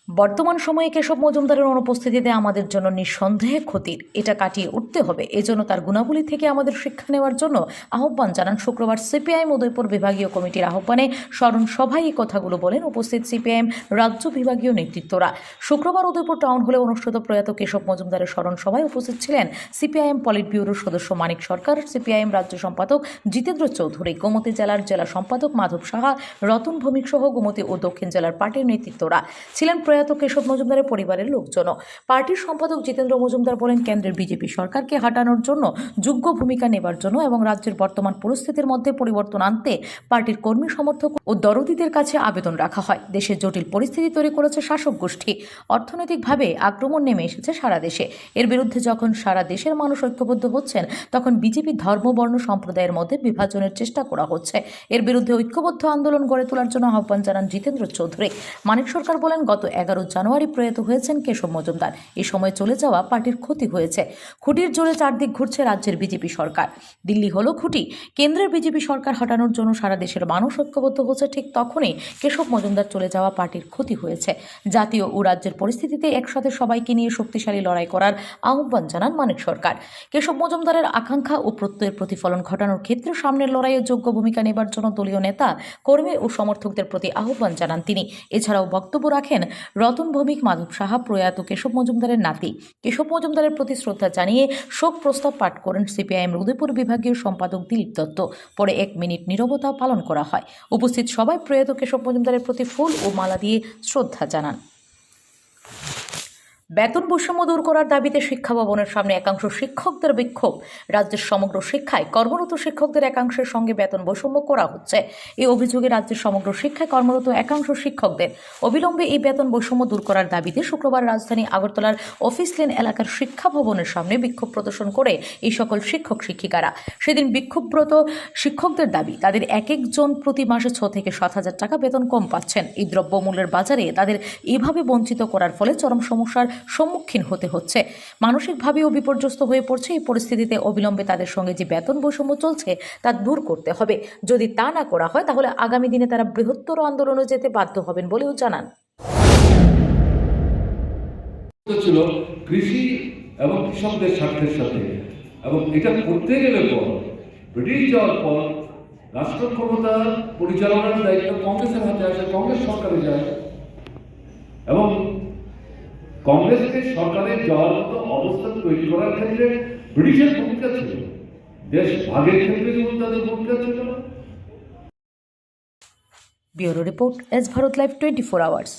বর্তমান সময়ে কেশব মজুমদারের অনুপস্থিতিতে আমাদের জন্য নিঃসন্দেহে ক্ষতির। এটা কাটিয়ে উঠতে হবে। এজন্য তার গুণাবলী থেকে আমাদের শিক্ষা নেওয়ার জন্য আহ্বান জানান শুক্রবার সিপিআইএম উদয়পুর বিভাগীয় কমিটির আহ্বানে স্মরণ সভায় এই কথাগুলো বলেন উপস্থিত সিপিআইএম রাজ্য বিভাগীয় নেতৃত্বরা। শুক্রবার উদয়পুর টাউন হলে অনুষ্ঠিত প্রয়াত কেশব মজুমদারের স্মরণ সভায় উপস্থিত ছিলেন সিপিআইএম পলিট ব্যুরোর সদস্য মানিক সরকার, সিপিআইএম রাজ্য সম্পাদক জিতেন্দ্র চৌধুরী, গোমতী জেলার জেলা সম্পাদক মাধব সাহা, রতন ভৌমিক সহ গোমতী ও দক্ষিণ জেলার পার্টির নেতৃত্বরা ছিলেন। প্রয়াত কেশব মজুমদারের পরিবারের লোকজনও। পার্টির সম্পাদক জিতেন্দ্র মজুমদার বলেন, কেন্দ্রের বিজেপি সরকারকে হাঁটানোর জন্য যোগ্য ভূমিকা নেবার জন্য এবং রাজ্যের বর্তমান পরিস্থিতির মধ্যে পরিবর্তন আনতে পার্টির কর্মী সমর্থক ও দরদিদের কাছে আবেদন রাখা হয়। দেশের জটিল পরিস্থিতি তৈরি করেছে শাসক গোষ্ঠী। অর্থনৈতিকভাবে আক্রমণ নেমে এসেছে সারা দেশে। এর বিরুদ্ধে যখন সারা দেশের মানুষ ঐক্যবদ্ধ হচ্ছেন, তখন বিজেপি ধর্ম বর্ণ সম্প্রদায়ের মধ্যে বিভাজনের চেষ্টা করা হচ্ছে। এর বিরুদ্ধে ঐক্যবদ্ধ আন্দোলন গড়ে তোলার জন্য আহ্বান জানান জিতেন্দ্র চৌধুরী। মানিক সরকার বলেন, গত 11 জানুয়ারি প্রয়াত হয়েছেন কেশব মজুমদার। এই সময় চলে যাওয়া পার্টির ক্ষতি হয়েছে। খুঁটির জোরে চারদিক ঘুরছে রাজ্যের বিজেপি সরকার। দিল্লি হলো খুঁটি। কেন্দ্রের বিজেপি সরকার হটানোর জন্য সারা দেশের মানুষ ঐক্যবদ্ধ হচ্ছে, ঠিক তখনই কেশব মজুমদার চলে যাওয়া পার্টির ক্ষতি হয়েছে। জাতীয় ও রাজ্যের পরিস্থিতিতে একসাথে সবাইকে নিয়ে শক্তিশালী লড়াই করার আহ্বান জানান মানিক সরকার। কেশব মজুমদারের আকাঙ্ক্ষা ও প্রত্যয়ের প্রতিফলন ঘটানোর ক্ষেত্রে সামনের লড়াইয়ে যোগ্য ভূমিকা নেবার জন্য দলীয় নেতা, কর্মী ও সমর্থকদের প্রতি আহ্বান জানান তিনি। এছাড়াও বক্তব্য রাখেন রতন ভৌমিক, মাধব সাহা, প্রয়াত কেশব মজুমদারের নাতি। কেশব মজুমদারের প্রতি শ্রদ্ধা জানিয়ে শোক প্রস্তাব পাঠ করেন সিপিআইএম উদয়পুর বিভাগীয় সম্পাদক দিলীপ দত্ত। পরে 1 মিনিট নীরবতা পালন করা হয়। উপস্থিত সবাই প্রয়াত কেশব মজুমদারের প্রতি ফুল ও মালা দিয়ে শ্রদ্ধা জানান। বেতন বৈষম্য দূর করার দাবিতে শিক্ষা ভবনের সামনে একাংশ শিক্ষকদের বিক্ষোভ। রাজ্যের সমগ্র শিক্ষায় কর্মরত শিক্ষকদের একাংশের সঙ্গে বেতন বৈষম্য করা হচ্ছে। এই অভিযোগে রাজ্যের সমগ্র শিক্ষায় কর্মরত একাংশ শিক্ষকদের অবিলম্বে এই বেতন বৈষম্য দূর করার দাবিতে শুক্রবার রাজধানী আগরতলার অফিস লেন এলাকার শিক্ষা ভবনের সামনে বিক্ষোভ প্রদর্শন করে এই সকল শিক্ষক শিক্ষিকারা। সেদিন বিক্ষোভরত শিক্ষকদের দাবি, তাদের এক একজন প্রতি মাসে 6 থেকে 7,000 টাকা বেতন কম পাচ্ছেন। এই দ্রব্যমূল্যের বাজারে তাদের এভাবে বঞ্চিত করার ফলে চরম সমস্যার সম্মুখীন হতে হচ্ছে। মানসিকভাবেও বিপর্যস্ত হয়ে পড়ছে। এই পরিস্থিতিতে অবিলম্বে তাদের সঙ্গে যে বেতন বৈষম্য চলছে তা দূর করতে হবে। যদি তা না করা হয়, তাহলে আগামী দিনে তারা বৃহত্তর আন্দোলনে যেতে বাধ্য হবেন বলেও জানান। ছিল কৃষি এবং কৃষকদের স্বার্থের সাথে, এবং এটা করতে গেলে পর ব্রিটিশ যাওয়ার পর রাষ্ট্র ক্ষমতা পরিচালনার দায়িত্ব কংগ্রেসের হাতে আসে, কংগ্রেস সরকারে যায়, এবং কংগ্রেসকে সরকারের যাওয়ার মতো অবস্থা তৈরি করার ক্ষেত্রে ব্রিটিশের ভূমিকা ছিল। দেশ ভাগের ক্ষেত্রে যেমন তাদের ভূমিকা ছিল। Bureau report, S Bharat live 24 hours.